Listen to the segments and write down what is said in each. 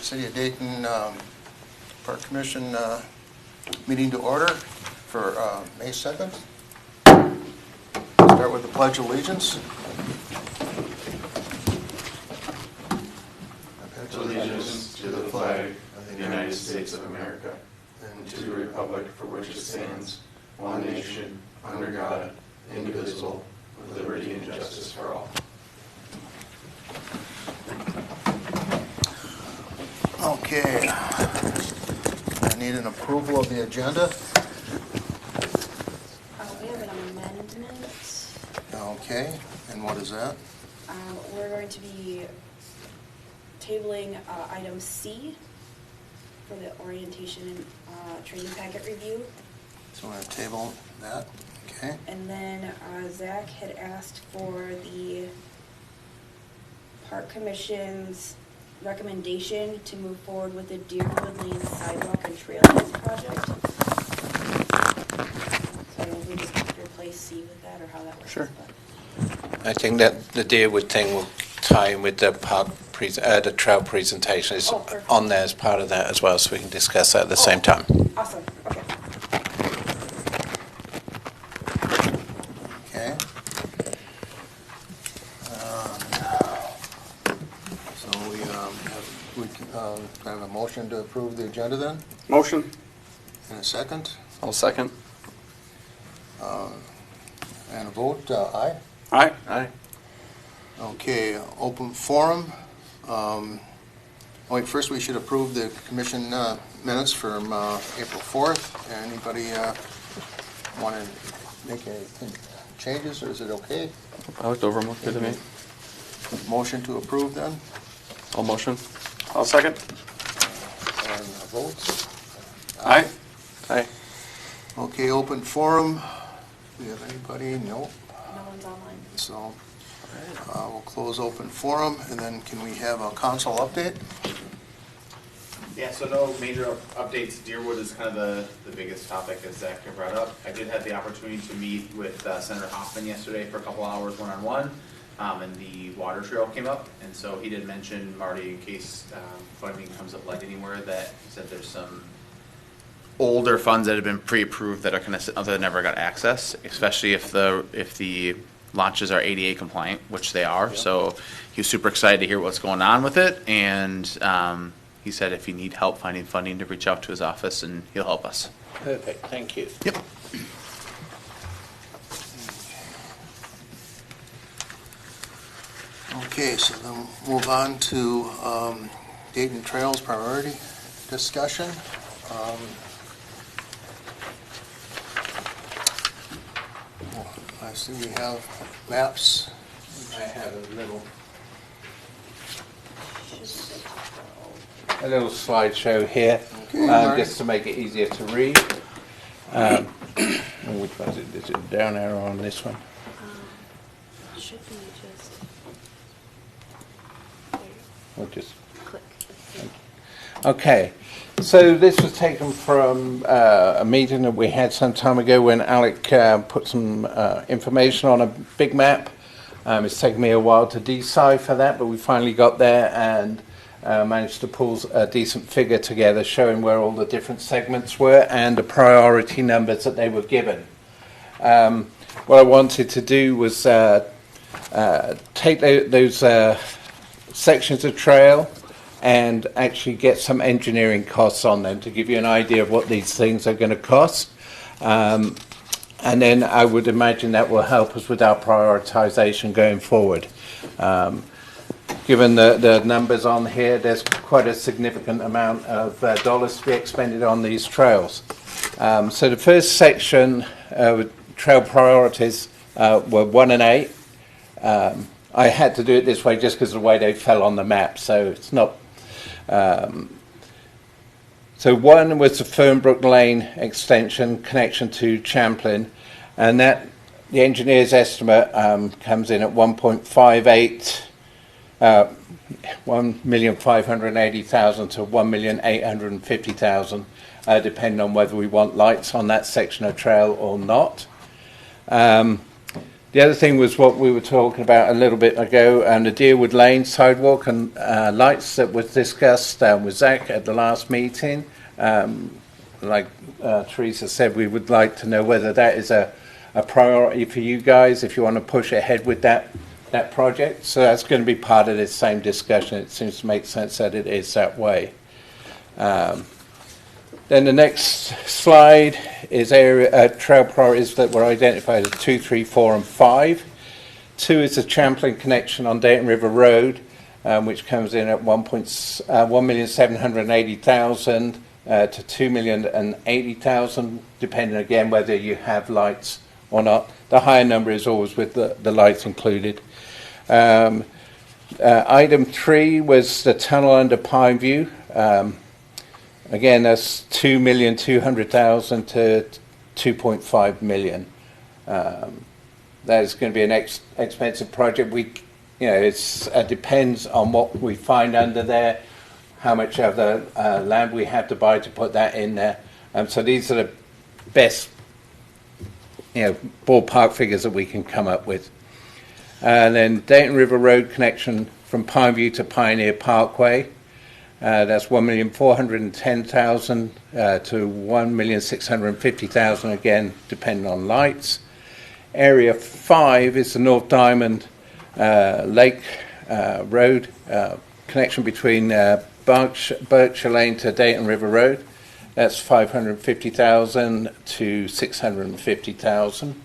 City of Dayton Park Commission meeting to order for May 2nd. Start with the Pledge of Allegiance. Allegiance to the flag of the United States of America and to the republic for which it stands, one nation, under God, indivisible, with liberty and justice for all. Okay, I need an approval of the agenda. We have an amendment. Okay, and what is that? We're going to be tabling item C for the orientation and training packet review. So we're going to table that, okay? And then Zach had asked for the Park Commission's recommendation to move forward with the Deerwood Lane sidewalk and trailhead project. So I don't know if we just have to replace C with that or how that works. Sure. But I think that the Deerwood thing will tie in with the the trail presentation. It's perfect. on there as part of that as well, so we can discuss that at the same time. Awesome, okay. Okay. So we have a motion to approve the agenda then, Motion. in a second, I'll second. and a vote, aye. Aye. Aye. Okay, open forum. First we should approve the commission minutes from April 4th. Anybody want to make any changes, or is it okay? I looked over them, looked good to me. Motion to approve then, I'll motion. I'll second. and a vote. Aye. Aye. Okay, open forum. Do we have anybody? Nope. No one's online. So we'll close open forum, and then can we have a council update? Yeah, so no major updates. Deerwood is kind of the biggest topic, as Zach had brought up. I did have the opportunity to meet with Senator Hoffman yesterday for a couple hours one-on-one, and the water trail came up. And so he did mention, Marty, in case funding comes up like anywhere, that he said there's some older funds that have been pre-approved that are that never got access, especially if the launches are ADA compliant, which they are. Yep. So he was super excited to hear what's going on with it, and he said if you need help finding funding to reach out to his office and he'll help us. Perfect, thank you. Yep. Okay, so then move on to Dayton Trails priority discussion. I see we have maps. I have Should be a little slideshow here, Okay. just to make it easier to read. Which one is it? Is it down arrow on this one? should be just Or just click. Okay, so this was taken from a meeting that we had some time ago when Alec put some information on a big map. It's taken me a while to decipher that, but we finally got there and managed to pull a decent figure together showing where all the different segments were and the priority numbers that they were given. What I wanted to do was take those sections of trail and actually get some engineering costs on them to give you an idea of what these things are going to cost. And then I would imagine that will help us with our prioritization going forward. Given the numbers on here, there's quite a significant amount of dollars to be expended on these trails. So the first section, trail priorities, were 1 and 8. I had to do it this way just because of the way they fell on the map, so it's not... So 1 was the Fernbrook Lane extension connection to Champlain, and that the engineer's estimate comes in at 1.58, 1,580,000 to 1,850,000, depending on whether we want lights on that section of trail or not. The other thing was what we were talking about a little bit ago, the Deerwood Lane sidewalk and lights that was discussed with Zach at the last meeting. Like Teresa said, we would like to know whether that is a priority for you guys, if you want to push ahead with that project. So that's going to be part of this same discussion. It seems to make sense that it is that way. Then the next slide is trail priorities that were identified as 2, 3, 4, and 5. 2 is the Champlain connection on Dayton River Road, which comes in at $1,780,000 to $2,080,000, depending again whether you have lights or not. The higher number is always with the lights included. Item 3 was the tunnel under Pineview. Again, that's $2,200,000 to $2.5 million. That is going to be an expensive project. It depends on what we find under there, how much of the land we have to buy to put that in there. So these are the best, ballpark figures that we can come up with. And then Dayton River Road connection from Pineview to Pioneer Parkway. That's $1,410,000 to $1,650,000, again, depending on lights. Area 5 is the North Diamond Lake Road connection between Berkshire Lane to Dayton River Road. That's $550,000 to $650,000.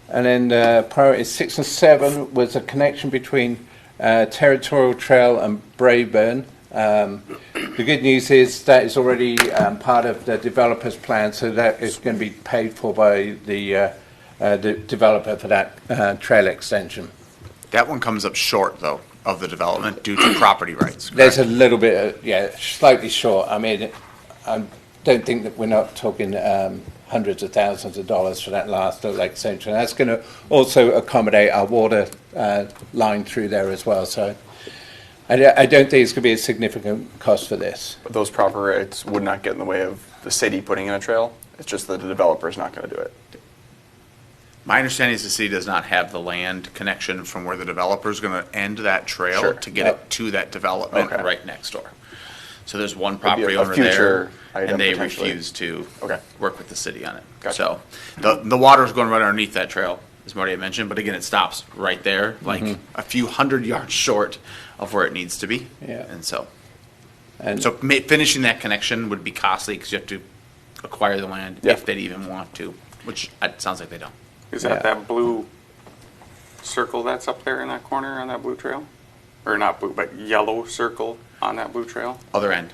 And then priorities 6 and 7 was a connection between Territorial Trail and Braeburn. The good news is that is already part of the developer's plan, so that is going to be paid for by the developer for that trail extension. That one comes up short, though, of the development due to property rights. There's a little bit, slightly short. I mean, I don't think that we're not talking hundreds of thousands of dollars for that last lake extension. That's going to also accommodate our water line through there as well. So I don't think it's going to be a significant cost for this. But those proper rights would not get in the way of the city putting in a trail. It's just that the developer's not going to do it. My understanding is the city does not have the land connection from where the developer is going to end that trail Sure. to get it to that development Okay. right next door. So there's one Could be property a owner future there, item and they potentially. refuse to Okay. work with the city on it. Gotcha. So the water is going right underneath that trail, as Marty had mentioned, but again, it stops right there, like a few hundred yards short of where it needs to be. Yeah. And so And finishing that connection would be costly because you have to acquire the land Yeah. if they even want to, which it sounds like they don't. Is Yeah. that blue circle that's up there in that corner on that blue trail? Or not blue, but yellow circle on that blue trail? Other end.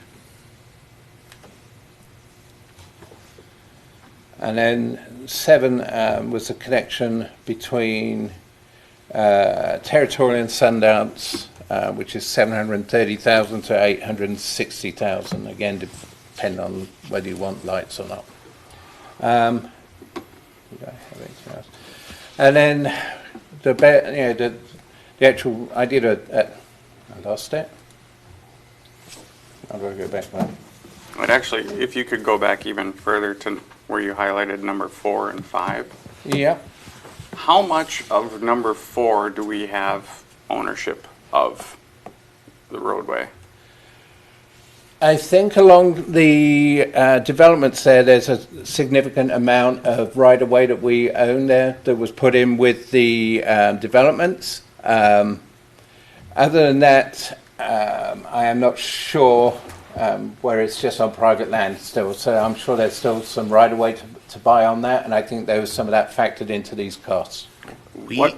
And then 7 was the connection between Territorial and Sundance, which is $730,000 to $860,000. Again, depending on whether you want lights or not. Did I have anything else? And then the actual, I lost it. How do I go back now? But actually, if you could go back even further to where you highlighted number 4 and 5, Yeah. how much of number 4 do we have ownership of the roadway? I think along the developments there's a significant amount of right-of-way that we own there that was put in with the developments. Other than that, I am not sure where it's just on private land still. So I'm sure there's still some right-of-way to buy on that, and I think there was some of that factored into these costs. So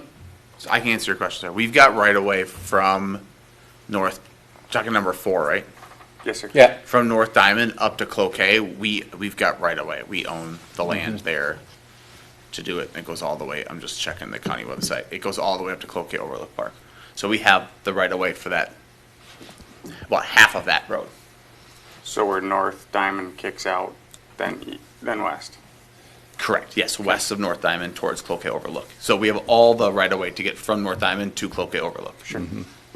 I can answer your question, sir. We've got right away from north, talking number 4, right? Yes, sir. Yeah. From North Diamond up to Cloquet, we've got right away. We own the land there to do it. It goes all the way. I'm just checking the county website. It goes all the way up to Cloquet Overlook Park. So we have the right of way for that, about half of that road. So where North Diamond kicks out, then west. Correct. Yes, west of North Diamond towards Cloquet Overlook. So we have all the right of way to get from North Diamond to Cloquet Overlook. Sure.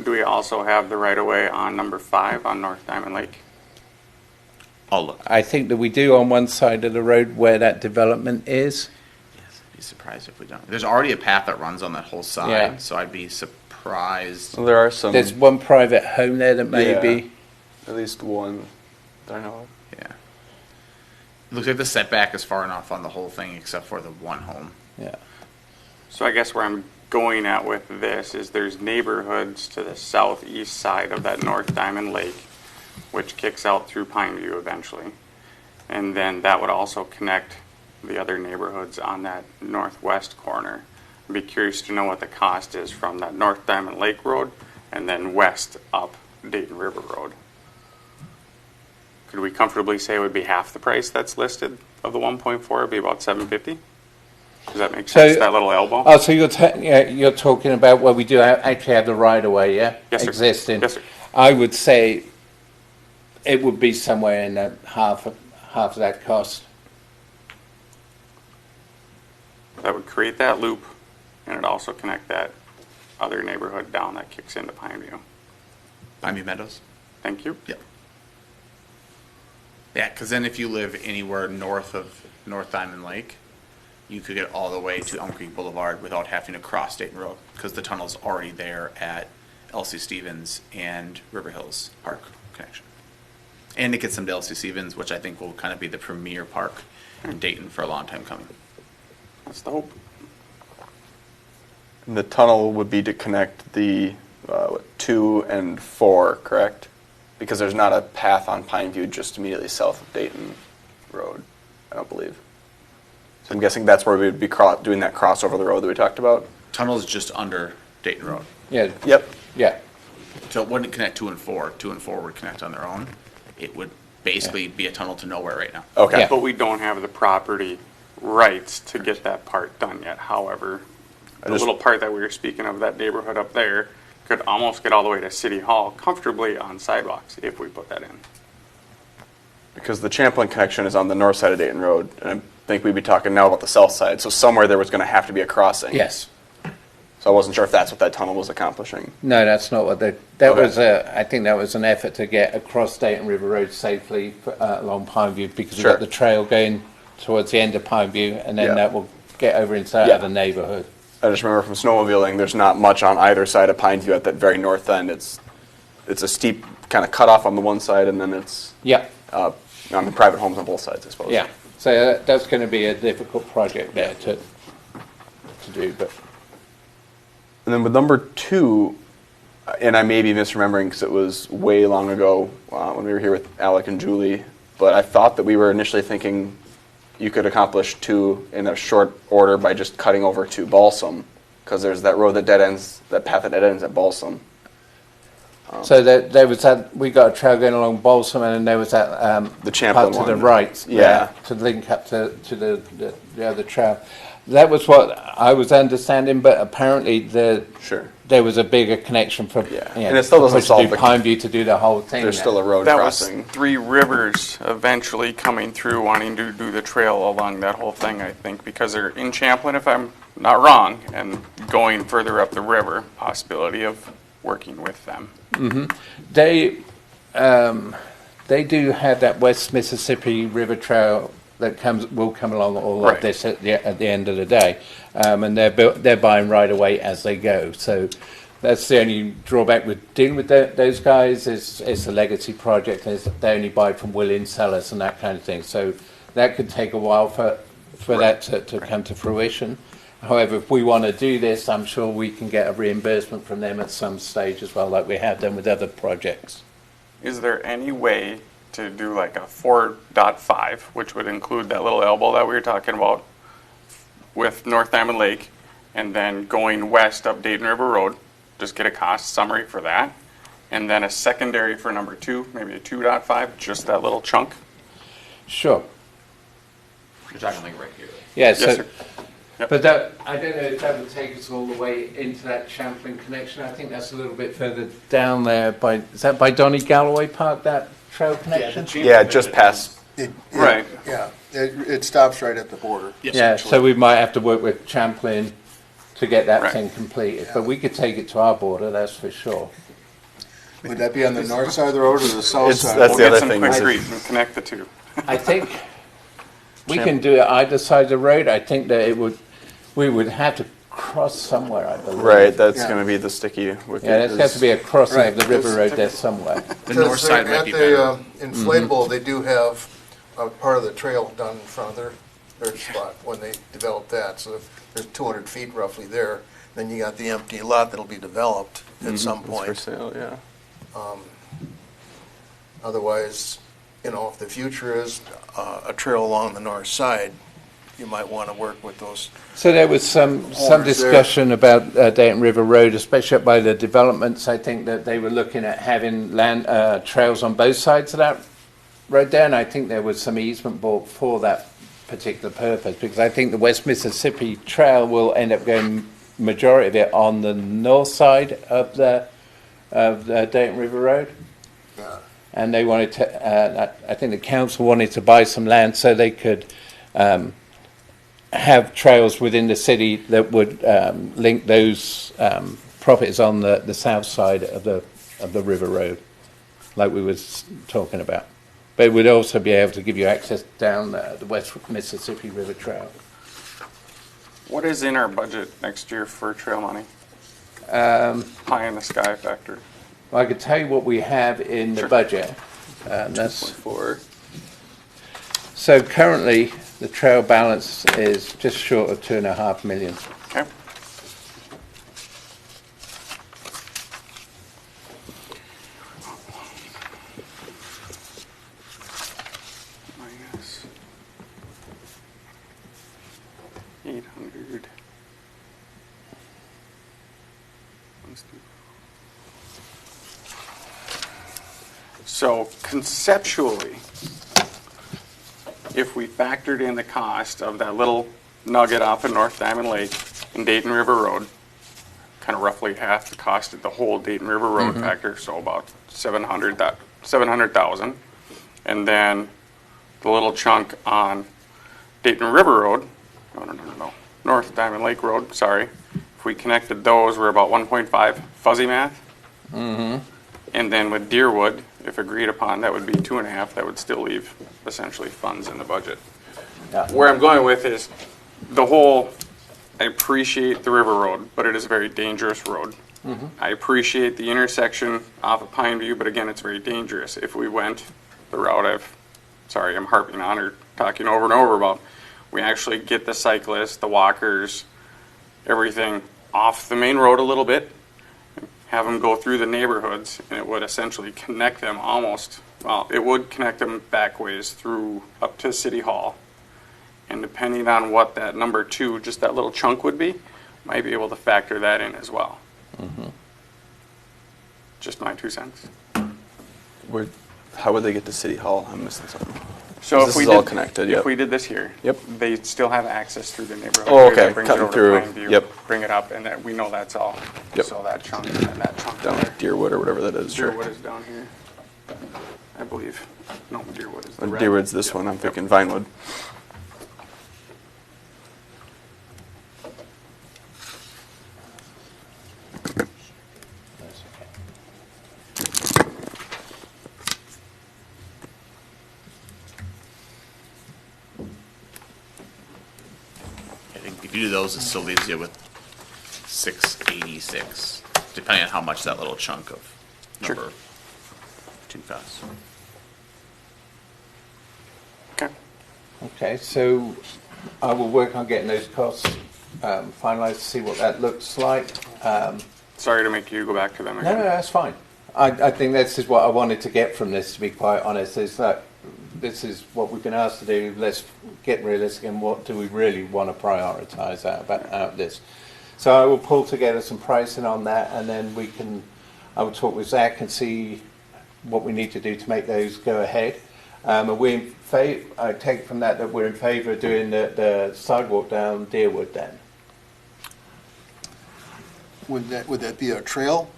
Do we also have the right of way on number 5 on North Diamond Lake? I'll look. I think that we do on one side of the road where that development is. be surprised if we don't. There's already a path that runs on that whole side, Yeah. so I'd be surprised. Well, there are some. There's one private home there that may Yeah. be. At least one that I know of. Yeah. It looks like the setback is far enough on the whole thing except for the one home. Yeah. So I guess where I'm going at with this is there's neighborhoods to the southeast side of that North Diamond Lake, which kicks out through Pineview eventually. And then that would also connect the other neighborhoods on that northwest corner. I'd be curious to know what the cost is from that North Diamond Lake Road and then west up Dayton River Road. Could we comfortably say it would be half the price that's listed of the 1.4? It'd be about $750. Does that make sense? That little elbow? Oh, so you're talking about where we do actually have the right of way, yeah? Yes, sir. Existing. Yes, sir. I would say it would be somewhere in that half of that cost. That would create that loop, and it'd also connect that other neighborhood down that kicks into Pineview. Pineview Meadows? Thank you. Yep. Yeah, because then if you live anywhere north of North Diamond Lake, you could get all the way to Elm Creek Boulevard without having to cross Dayton Road, because the tunnel's already there at L.C. Stevens and River Hills Park connection. And it gets them to L.C. Stevens, which I think will kind of be the premier park in Dayton for a long time coming. That's the hope. And the tunnel would be to connect the 2 and 4, correct? Because there's not a path on Pineview just immediately south of Dayton Road, I don't believe. So I'm guessing that's where we would be doing that crossover the road that we talked about. Tunnel's just under Dayton Road. Yeah. Yep. Yeah. So it wouldn't connect 2 and 4. 2 and 4 would connect on their own. It would basically be a tunnel to nowhere right now. Okay. Yeah. But we don't have the property rights to get that part done yet. However, the little part that we were speaking of, that neighborhood up there, could almost get all the way to City Hall comfortably on sidewalks if we put that in. Because the Champlain connection is on the north side of Dayton Road, and I think we'd be talking now about the south side. So somewhere there was going to have to be a crossing. Yes. So I wasn't sure if that's what that tunnel was accomplishing. No, that's not what that Okay. was. I think that was an effort to get across Dayton River Road safely along Pineview, because we've Sure. got the trail going towards the end of Pineview, and then Yeah. that will get over into that Yeah. other neighborhood. I just remember from snowmobiling, there's not much on either side of Pineview at that very north end. It's a steep kind of cutoff on the one side, and then it's Yeah. on the private homes on both sides, I suppose. Yeah. So that's going to be a difficult project there to do, but. And then with number 2, and I may be misremembering because it was way long ago when we were here with Alec and Julie, but I thought that we were initially thinking you could accomplish 2 in a short order by just cutting over to Balsam, because there's that road that dead ends, that path that dead ends at Balsam. So there was that, we got a trail going along Balsam, and then there was that The Champlain part to the one. right. Yeah. To link up to the other trail. That was what I was understanding, but apparently Sure. there was a bigger connection for, Yeah. And it still doesn't push solve to the- Pineview to do the whole thing. There's there. still a road That crossing. was Three Rivers eventually coming through, wanting to do the trail along that whole thing, I think, because they're in Champlain, if I'm not wrong, and going further up the river, possibility of working with them. They do have that West Mississippi River Trail that will come along all Right. of this at the end of the day, and they're buying right away as they go. So that's the only drawback with dealing with those guys is it's a legacy project. Is they only buy from willing sellers and that kind of thing. So that could take a while for that to come to fruition. However, if we want to do this, I'm sure we can get a reimbursement from them at some stage as well, like we have done with other projects. Is there any way to do like a 4.5, which would include that little elbow that we were talking about with North Diamond Lake, and then going west up Dayton River Road, just get a cost summary for that, and then a secondary for number 2, maybe a 2.5, just that little chunk? Sure. You're talking like right here. Yeah, Yes, so, sir. Yep. but that, I don't know if that would take us all the way into that Champlain connection. I think that's a little bit further down there is that by Donny Galloway Park, that trail connection? Yeah, just past. Right. Yeah, it stops right at the border. Yeah, so we might have to work with Champlain to get that Right. thing completed, but we could take it to our border, that's for sure. Would that be on the north side of the road or the south It's- side? that's We'll the get other some thing quick is- streets and connect the two. I think we can do it either side of the road. I think that it would, We would have to cross somewhere, I believe. Right, that's Yeah. going to be the sticky wicket. Yeah, there's got to be a crossing Right, of the river because- road there somewhere. The north Because side might be at better. the inflatable, they do have a part of the trail done in front of their spot when they develop that. So if there's 200 feet roughly there, then you got the empty lot that'll be developed at some It's for point. sale, yeah. Otherwise, if the future is a trail along the north side, you might want to work with those. So there was some Owners there. discussion about Dayton River Road, especially up by the developments. I think that they were looking at having land trails on both sides of that road there, and I think there was some easement bought for that particular purpose, because I think the West Mississippi Trail will end up going majority of it on the north side of the Dayton River Road. Yeah. And they wanted to, I think the council wanted to buy some land so they could have trails within the city that would link those properties on the south side of the river road, like we was talking about. But it would also be able to give you access down the West Mississippi River Trail. What is in our budget next year for trail money? Pie in the sky factor. Well, I could tell you what we have in the budget. That's 2.4. so currently the trail balance is just short of 2.5 million. Okay. Minus 800. So conceptually, if we factored in the cost of that little nugget off of North Diamond Lake and Dayton River Road, kind of roughly half the cost of the whole Dayton River Road factor, so about 700,000. And then the little chunk on Dayton River Road, no, North Diamond Lake Road, sorry. If we connected those, we're about 1.5, fuzzy math. And then with Deerwood, if agreed upon, that would be 2.5. That would still leave essentially funds in the budget. Yeah. Where I'm going with is the whole, I appreciate the river road, but it is a very dangerous road. I appreciate the intersection off of Pineview, but again, it's very dangerous. If we went the route I'm harping on or talking over and over about, we actually get the cyclists, the walkers, everything off the main road a little bit, have them go through the neighborhoods, and it would essentially connect them it would connect them back ways through up to City Hall. And depending on what that number 2, just that little chunk would be, might be able to factor that in as well. Just my 2 cents. How would they get to City Hall? I'm missing something. So This is all connected, if yep. we did this here, Yep. they still have access through the neighborhood. Oh, okay, That brings cutting it over through, to Pineview, yep. bring it up, and that we know that's all. Yep. So that chunk and then that chunk Down there. at Deerwood or whatever that is. Sure. Deerwood is down here, I believe. No, Deerwood is the red. Deerwood's this Yep. one. I'm Yep. thinking Vinewood. I think if you do those, it still leaves you with 686, depending on how much that little chunk of Sure. number 2 costs. Okay. Okay, so I will work on getting those costs finalized to see what that looks like. Sorry to make you go back to them No, again. that's fine. I think this is what I wanted to get from this, to be quite honest, is that this is what we've been asked to do. Let's get realistic and what do we really want to prioritise out of this. So I will pull together some pricing on that, and then I will talk with Zach and see what we need to do to make those go ahead. Are we in favor? I take from that we're in favour of doing the sidewalk down Deerwood then. Would that be a trail?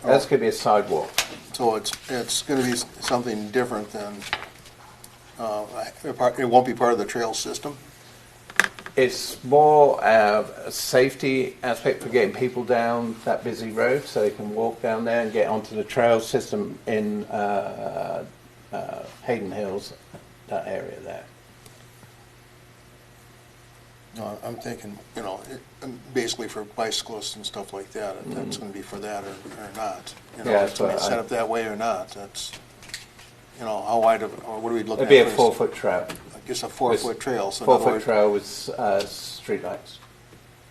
That's going to be a sidewalk. So it's going to be something different than, it won't be part of the trail system? It's more a safety aspect for getting people down that busy road so they can walk down there and get onto the trail system in Hayden Hills, that area there. No, I'm thinking, basically for bicyclists and stuff like that, if that's gonna be for that or not. Yeah, that's It's gonna be what I- set up that way or not, that's, how wide of, or what are we looking It'd at? be a first? 4-foot trail. I guess a 4-foot trail, so in other 4-foot words, trail with streetlights.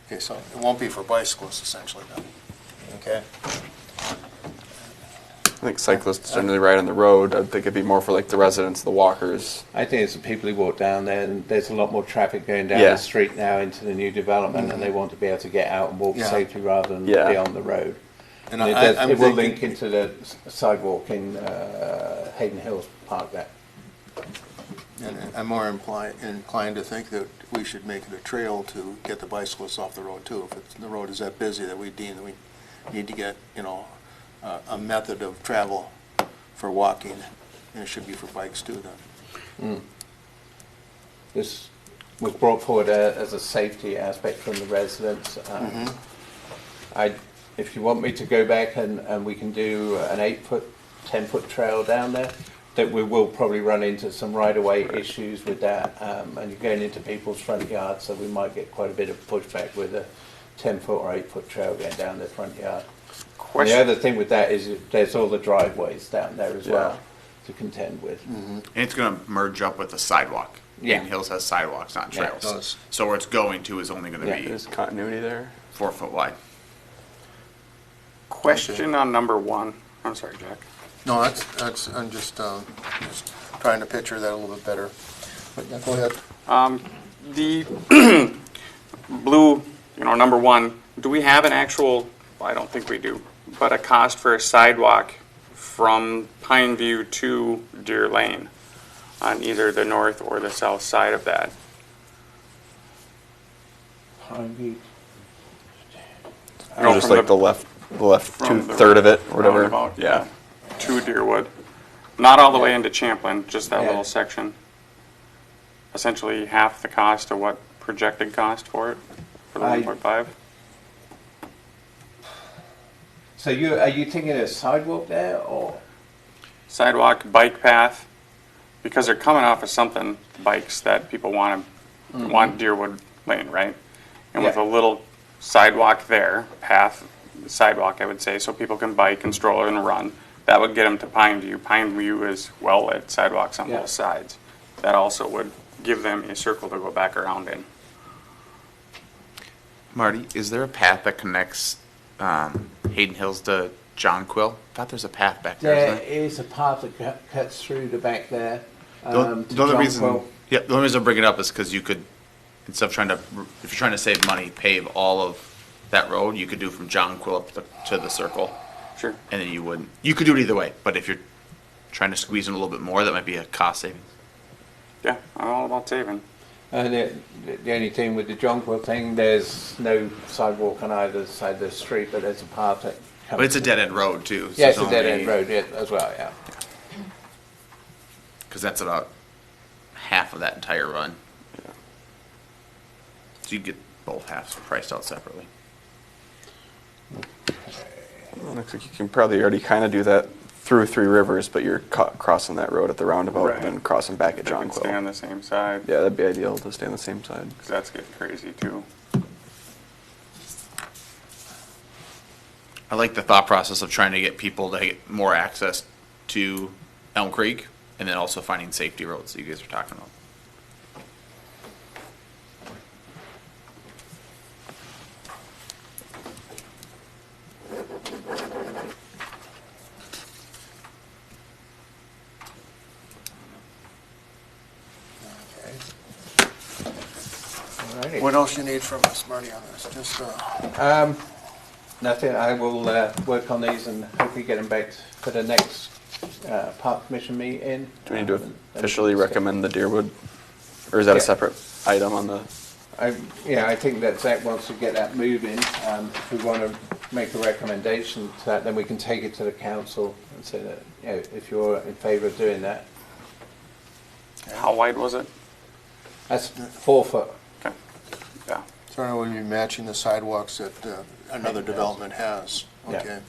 okay, so it won't be for bicyclists essentially then. Okay. I think cyclists generally ride on the road. I think it'd be more for like the residents, the walkers. I think it's the people who walk down there, and there's a lot more traffic going down Yeah. the street now into the new development, and they want to be able to get out and walk Yeah. safely rather than Yeah. be on the road. And And I'm it will thinking- link into the sidewalk in Hayden Hills Park there. And I'm more inclined to think that we should make it a trail to get the bicyclists off the road too. If the road is that busy that we deem that we need to get, a method of travel for walking, and it should be for bikes too then. This was brought forward as a safety aspect from the residents. If you want me to go back and we can do an 8-foot, 10-foot trail down there, that we will probably run into some right-of-way issues with that, and you're going into people's front yards, so we might get quite a bit of pushback with a 10-foot or 8-foot trail going down their front yard. And the other thing with that is there's all the driveways down there as well to contend with. And it's going to merge up with the sidewalk. Yeah. Hayden Hills has sidewalks, not Yeah, it trails. does. So where it's going to is only going to Yeah. be There's continuity there. 4 foot wide. Question on number 1. I'm sorry, Jack. No, I'm just trying to picture that a little bit better. But yeah, go ahead. The blue, number 1, do we have an actual, well, I don't think we do, but a cost for a sidewalk from Pine View to Deer Lane on either the north or the south side of that? Pine View. No, Just from like the left from the third of it, or whatever. roundabout, to Deerwood. Not all the way into Champlin, just that Yeah. little section. Essentially half the cost of what projected cost for it, for the 1.5. So are you thinking a sidewalk there, or? Sidewalk, bike path, because they're coming off of something, bikes that people want Deerwood Lane, right? And with Yeah. a little sidewalk there, path, sidewalk, I would say, so people can bike and stroller and run. That would get them to Pine View. Pine View is well-lit, sidewalks on Yeah. both sides. That also would give them a circle to go back around in. Marty, is there a path that connects Hayden Hills to John Quill? I thought there's a path back there, There isn't there? is a path that cuts through the back there. The to only John reason, Quill. the only reason I bring it up is because you could, instead of if you're trying to save money, pave all of that road, you could do from John Quill up to the circle, Sure. and then you could do it either way, but if you're trying to squeeze in a little bit more, that might be a cost savings. Yeah, I'm all about saving. And the only thing with the John Quill thing, there's no sidewalk on either side of the street, but there's a path that comes. But it's a dead-end road, too. Yeah, it's a dead-end road as well, yeah. Because that's about half of that entire run. So you get both halves priced out separately. Looks like you can probably already kind of do that through Three Rivers, but you're crossing that road at the roundabout Right. and then crossing back at They John can stay on Quill. the same side, Yeah, that'd be ideal to stay on the same side. because that's getting crazy too. I like the thought process of trying to get people to get more access to Elm Creek, and then also finding safety roads that you guys are talking about. Alrighty. What else you need from us, Marty, on this? Just, Nothing, I will work on these and hopefully get them back for the next park commission meeting. Do we need to And officially recommend the Deerwood, or is that a Yeah. separate item on the? I think that Zach wants to get that moving. If we want to make a recommendation to that, then we can take it to the council and say that, if you're in favour of doing that. How wide was it? That's 4 foot. Okay. Yeah. so we'll be matching the sidewalks that another development has, Yeah. okay?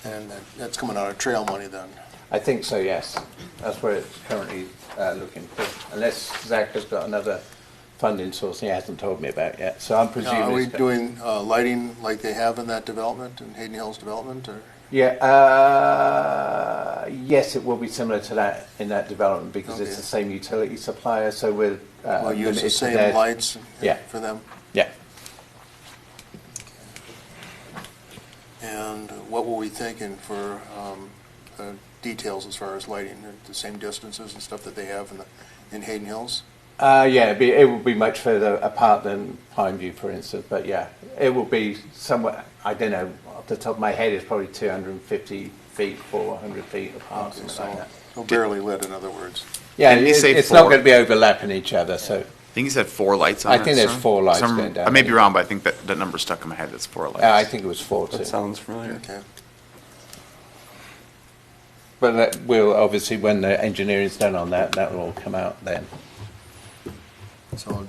And that's coming out of trail money then? I think so, yes. That's where it's currently looking for. Unless Zach has got another funding source he hasn't told me about yet. So I'm Now, presuming. are we it's go- doing lighting like they have in that development, in Hayden Hills development, or? Yeah, yes, it will be similar to that in that development because it's Okay. the same utility supplier, so we're We'll use the limited to same their- lights Yeah. for them? Yeah. And what were we thinking for details as far as lighting? The same distances and stuff that they have in Hayden Hills? Yeah, it will be much further apart than Pineview, for instance, but yeah, it will be somewhere, I don't know, off the top of my head, it's probably 250 feet, 400 feet apart, Okay, something like that. so barely lit, in other words. Yeah, Didn't you say it's not 4? going to be overlapping each other, so. I think he said 4 lights on I it. think there's 4 lights Some- going down. I may be wrong, but I think that number stuck in my head. It's 4 lights. I think it was 4 too. That sounds familiar. Okay. But that will, obviously, when the engineering's done on that, that will all come out then. So,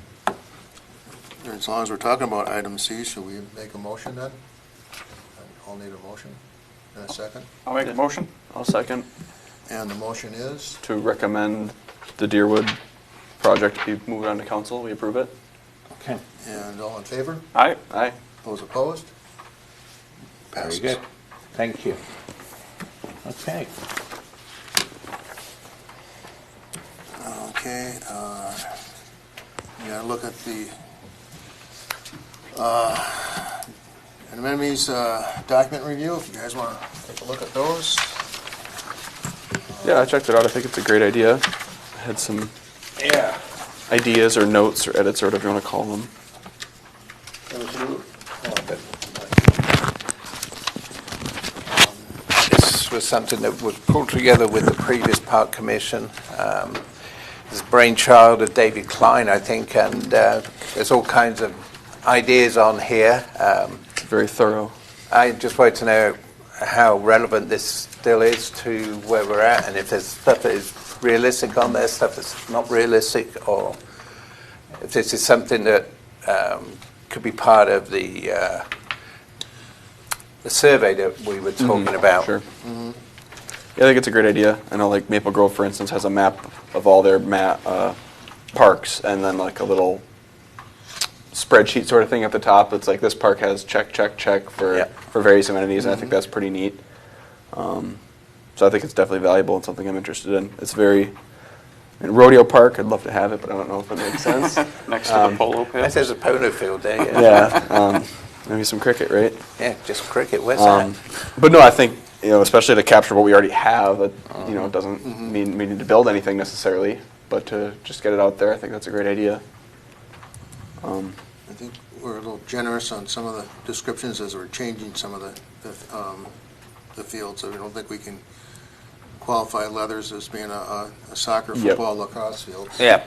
as long as we're talking about item C, should we make a motion then? I'll need a motion in a second. I'll make a motion. I'll second And the motion is, to recommend the Deerwood project be moved on to council. We approve it. Okay, and all in favor? Aye. Aye. Those opposed? very Passes. good. Thank you. Okay. Okay, you gotta look at the amenities document review, if you guys wanna take a look at those. Yeah, I checked it out. I think it's a great idea. I had some ideas or notes or edits or whatever you want to call them. This was something that was pulled together with the previous park commission. It's a brainchild of David Klein, I think, and there's all kinds of ideas on here. Very thorough. I just wanted to know how relevant this still is to where we're at, and if there's stuff that is realistic on there, stuff that's not realistic, or if this is something that could be part of the survey that we were talking about. Sure. Yeah, I think it's a great idea. I know, like Maple Grove, for instance, has a map of all their parks, and then like a little spreadsheet sort of thing at the top. It's like this park has check, check, check for various amenities, and I think that's pretty neat. So I think it's definitely valuable and something I'm interested in. It's very. In Rodeo Park, I'd love to have it, but I don't know if it makes sense. Next to the polo pit. If there's a polo field there, yeah. Yeah, maybe some cricket, right? Yeah, just cricket, where's that? But no, I think, especially to capture what we already have, that, it doesn't mean we need to build anything necessarily, but to just get it out there, I think that's a great idea. I think we're a little generous on some of the descriptions as we're changing some of the fields, so we don't think we can qualify Leathers as being a soccer, Yep. football, lacrosse field. Yeah.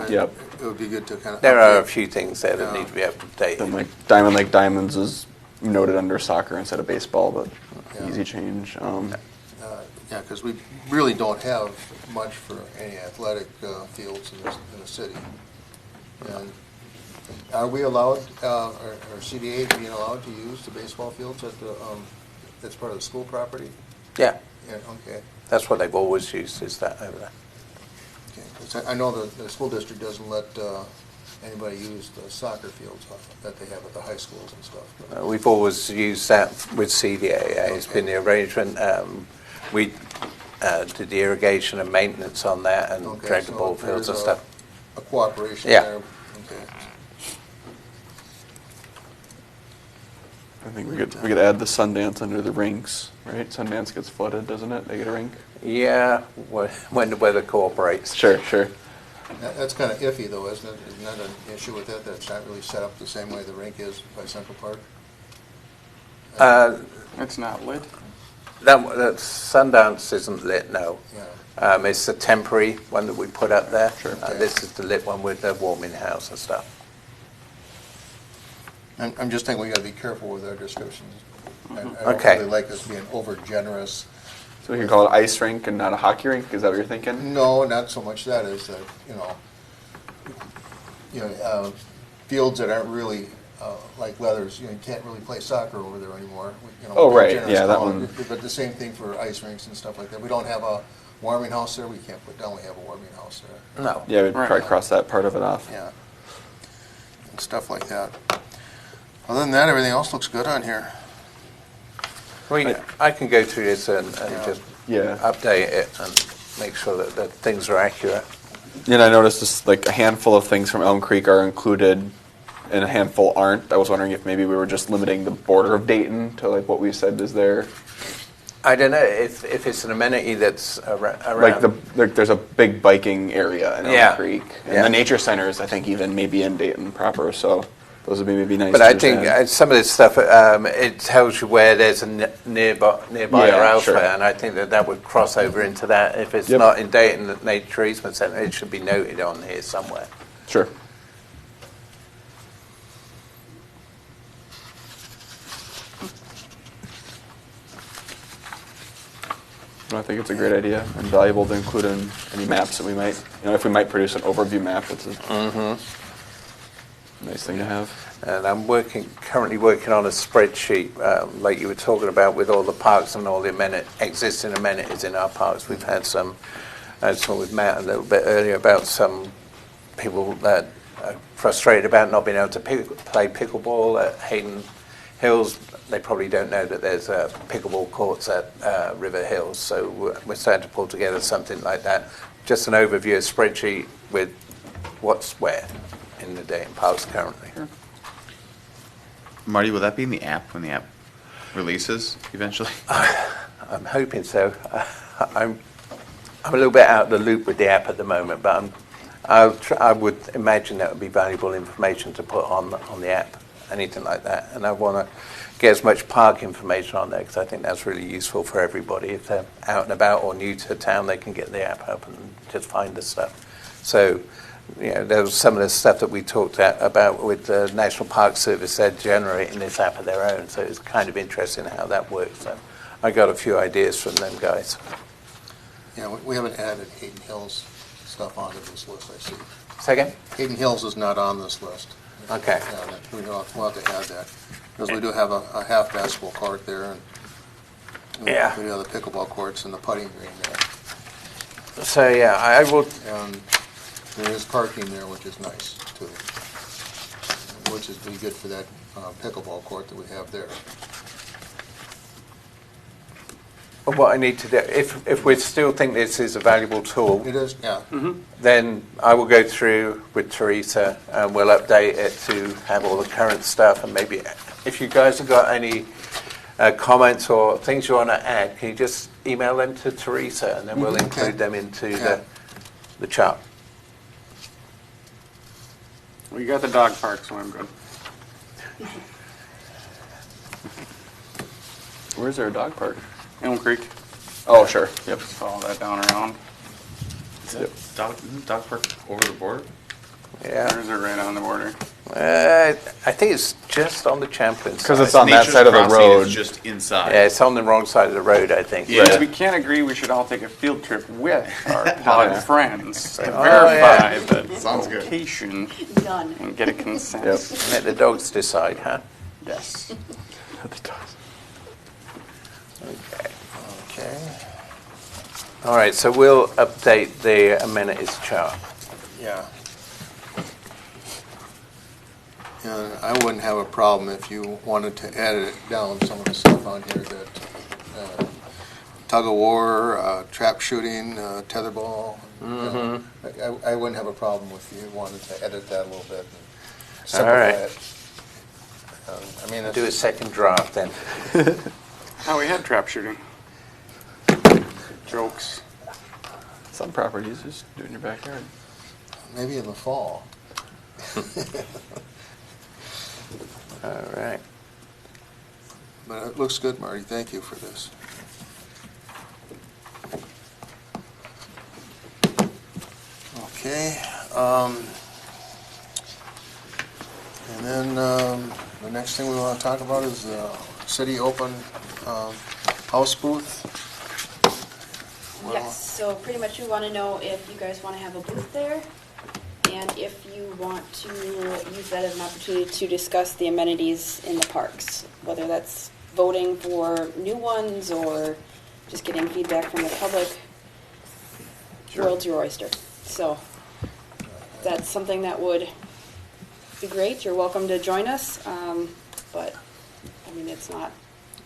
Yep. It would be good to kind of. There are a few things there that need to be updated. Then like Diamond Lake Diamonds is noted under soccer instead of baseball, but Yeah. easy change. Yeah, because we really don't have much for any athletic fields in the city. And are we allowed, or CDA being allowed to use the baseball fields at that's part of the school property? Yeah, Yeah, okay. that's what they've always used, is that over there. Okay, 'cause I know the school district doesn't let anybody use the soccer fields that they have at the high schools and stuff. We've always used that with CDAA. It's been the arrangement. We did the irrigation and maintenance on that and Okay, dragged the so ball fields and there's stuff. A cooperation Yeah. there. Okay. I think we could add the Sundance under the rinks, right? Sundance gets flooded, doesn't it? They get a rink. Yeah, when the weather cooperates. Sure. That's kind of iffy though, isn't it? Isn't that an issue with that, that it's not really set up the same way the rink is by Central Park? It's not lit. That Sundance isn't lit, no. Yeah. It's a temporary one that we put up there. Sure. This is the lit one with the warming house and stuff. I'm just thinking we gotta be careful with our descriptions. I don't Okay. really like us being over generous. So we can call it ice rink and not a hockey rink. Is that what you're thinking? No, not so much that, is that, fields that aren't really, like Leathers, you can't really play soccer over there anymore. Oh, we're right. generous Yeah, that calling one. it. But the same thing for ice rinks and stuff like that. We don't have a warming house there, we can't put down, we have a warming house there. No. Yeah, we'd Right. probably cross that part of it off. Yeah. stuff like that. Other than that, everything else looks good on here. I can go through this and just Yeah. update it and make sure that things are accurate. And I noticed this, like a handful of things from Elm Creek are included and a handful aren't. I was wondering if maybe we were just limiting the border of Dayton to like what we said is there. I don't know if it's an amenity that's around. Like there's a big biking area in Elm Yeah. Creek. And Yeah. the nature centers, I think, even maybe in Dayton proper. So those would maybe be nice But to I think understand. some of this stuff, it tells you where there's a nearby Yeah, or elsewhere, sure. and I think that would cross over into that. If it's Yep. not in Dayton, the Nature Easement Centre, it should be noted on here somewhere. Sure. I think it's a great idea and valuable to include in any maps that we might, if we might produce an overview map, it's a nice thing to have. And I'm currently working on a spreadsheet, like you were talking about, with all the parks and all the existing amenities in our parks. We've had some, as with Matt a little bit earlier, about some people that are frustrated about not being able to play pickleball at Hayden Hills. They probably don't know that there's pickleball courts at River Hills, so we're starting to pull together something like that. Just an overview, a spreadsheet with what's where in the Dayton parks currently. Marty, will that be in the app when the app releases eventually? I'm hoping so. I'm a little bit out of the loop with the app at the moment, but I would imagine that would be valuable information to put on the app, anything like that. And I want to get as much park information on there because I think that's really useful for everybody. If they're out and about or new to town, they can get the app up and just find the stuff. So, there was some of the stuff that we talked about with the National Park Service. They're generating this app of their own, so it's kind of interesting how that works. So I got a few ideas from them guys. Yeah, we haven't added Hayden Hills stuff onto this list, I see. Second? Hayden Hills is not on this list. Okay. Yeah, we'll have to add that, because we do have a half basketball court there, and Yeah. we do have the pickleball courts and the putting green there. So yeah, I will. And there is parking there, which is nice, too, which is really good for that pickleball court that we have there. What I need to do, if we still think this is a valuable tool, It is, yeah. then I will go through with Teresa and we'll update it to have all the current stuff. And maybe if you guys have got any comments or things you want to add, can you just email them to Teresa and then we'll include them into the chart. We got the dog park, so I'm good. Where's our dog park? Elm Creek, Oh, sure. Yep. follow that down around. Isn't dog park over the border? Yeah. Or is it right on the border? I think it's just on the Champlain side. Because it's on that Nature's side of the Crossing road. is just inside. Yeah, it's on the wrong side of the road, I think. Yeah. We can't agree we should all take a field trip with our pod friends to Oh, verify the Sounds good. location Done. and get a consensus. Let the dogs decide, huh? Yes. Okay. All right, so we'll update the amenities chart. Yeah. And I wouldn't have a problem if you wanted to edit down some of the stuff on here that tug of war, trap shooting, tetherball. I wouldn't have a problem if you wanted to edit that a little bit and simplify right. it. I mean, Do a second draft then. Oh, we had trap shooting. Jokes. Some properties just do it in your backyard. maybe in the fall. All right. But it looks good, Marty. Thank you for this. Okay. And then the next thing we want to talk about is the city open house booth. Yes, so pretty much we want to know if you guys want to have a booth there, and if you want to use that as an opportunity to discuss the amenities in the parks, whether that's voting for new ones or just getting feedback from the public. World's your oyster. So that's something that would be great. You're welcome to join us. But, I mean, it's not,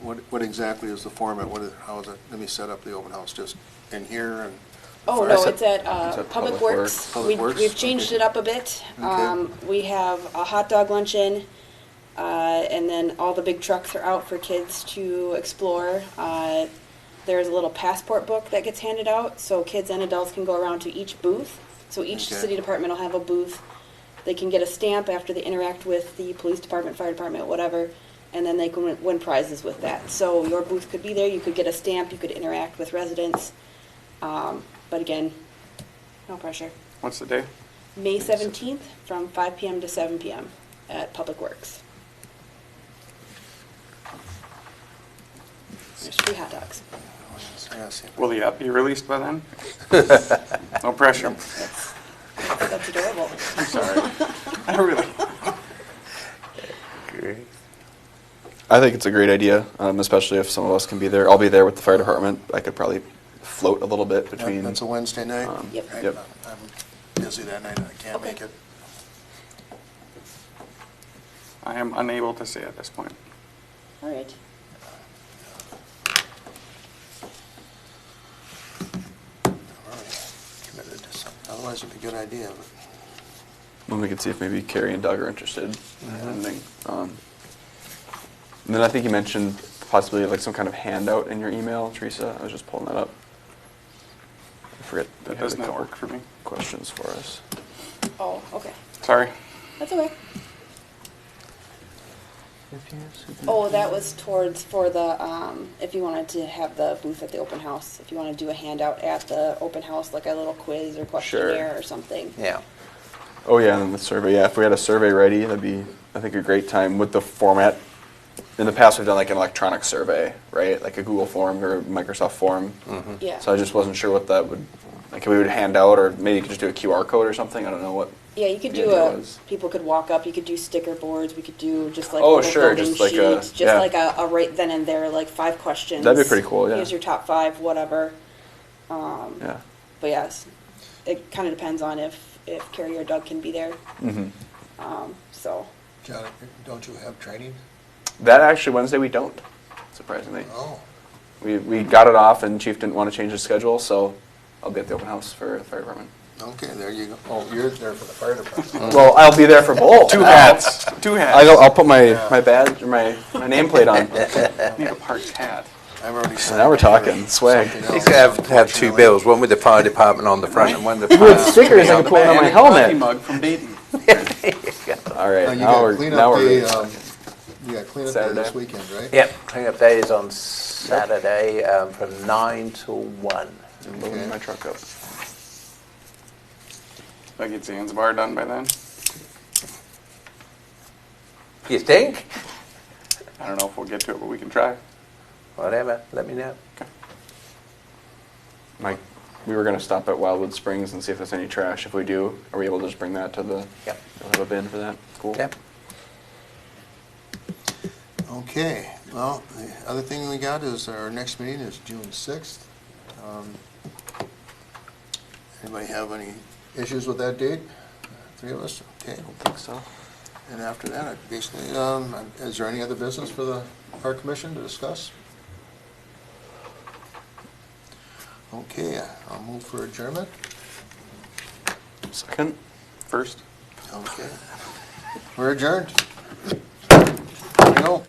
What exactly is the format? How is it? Let me set up the open house, just in here and, oh, I no, said- it's at at Public Public Works. Works. Public Works? We've changed Okay. it up a bit. Okay. We have a hot dog luncheon, and then all the big trucks are out for kids to explore. There's a little passport book that gets handed out, so kids and adults can go around to each booth. So each Okay. city department will have a booth. They can get a stamp after they interact with the police department, fire department, whatever, and then they can win prizes with that. So your booth could be there, you could get a stamp, you could interact with residents. But again, no pressure. What's the day? May 17th from 5 p.m. to 7 p.m. at Public Works. There's free hot dogs. yeah, see. Will the app be released by then? No pressure. That's adorable. I'm sorry. I really. I think it's a great idea, especially if some of us can be there. I'll be there with the fire department. I could probably float a little bit between. That's a Wednesday night? Yep. Yep. I'm busy that night, I can't Okay. make it. I am unable to say at this point. All right. Committed to something, otherwise it'd be a good idea, but. Well, we could see if maybe Carrie and Doug are interested in attending. And then I think you mentioned possibly like some kind of handout in your email, Teresa. I was just pulling that up. I forget. That we had does a not couple work for me. questions for us. Oh, okay. Sorry. That's okay. Oh, that was for the, if you wanted to have the booth at the open house, if you want to do a handout at the open house, like a little quiz or questionnaire or something. Yeah. Oh yeah, and then the survey. Yeah, if we had a survey ready, that'd be, I think, a great time with the format. In the past, we've done like an electronic survey, right? Like a Google form or a Microsoft form. Yeah. So I just wasn't sure what that would, like, if we would hand out, or maybe you could just do a QR code or something. I don't know what. Yeah, you could the do idea a, was. people could walk up, you could do sticker boards, we could do just like Oh, little sure, voting just like a- sheets, yeah. like a right then and there, like 5 questions. That'd be pretty cool, yeah. Here's your top 5, whatever. Yeah. But yes, it kind of depends on if Carrie or Doug can be there. Mm-hmm. So, John, don't you have training? That actually Wednesday we don't, surprisingly. Oh, We got it off, and Chief didn't want to change his schedule, so I'll be at the open house for the fire department. okay, there you go. Oh, you're there for the fire department. Well, I'll be there for both. Two hats. Two hats. I'll put my badge or my nameplate on. Need a Parks hat. I've already signed Now we're up for talking swag. something You else, could have 2 unfortunately. bills, one with the fire department on the front and one with the With fire. stickers, I can put it on my And a coffee helmet. mug from Dayton. All right, You now got we're cleanup day, ready. you got cleanup day this Saturday. weekend, right? Yep, cleanup day is on Saturday from 9 till 1. I'm loading my truck up. I get Zanzibar done by then. You think? I don't know if we'll get to it, but we can try. Whatever, let me know. Mike, we were gonna stop at Wildwood Springs and see if there's any trash. If we do, are we able to just bring that to the? Yep. We'll have a bin for that. Cool. Yep. Okay, well, the other thing we got is our next meeting is June 6th. Anybody have any issues with that date? 3 of us, okay. I don't think so. And after that, basically, is there any other business for the Park Commission to discuss? Okay, I'll move for adjournment. Second. First. Okay. We're adjourned. There you go.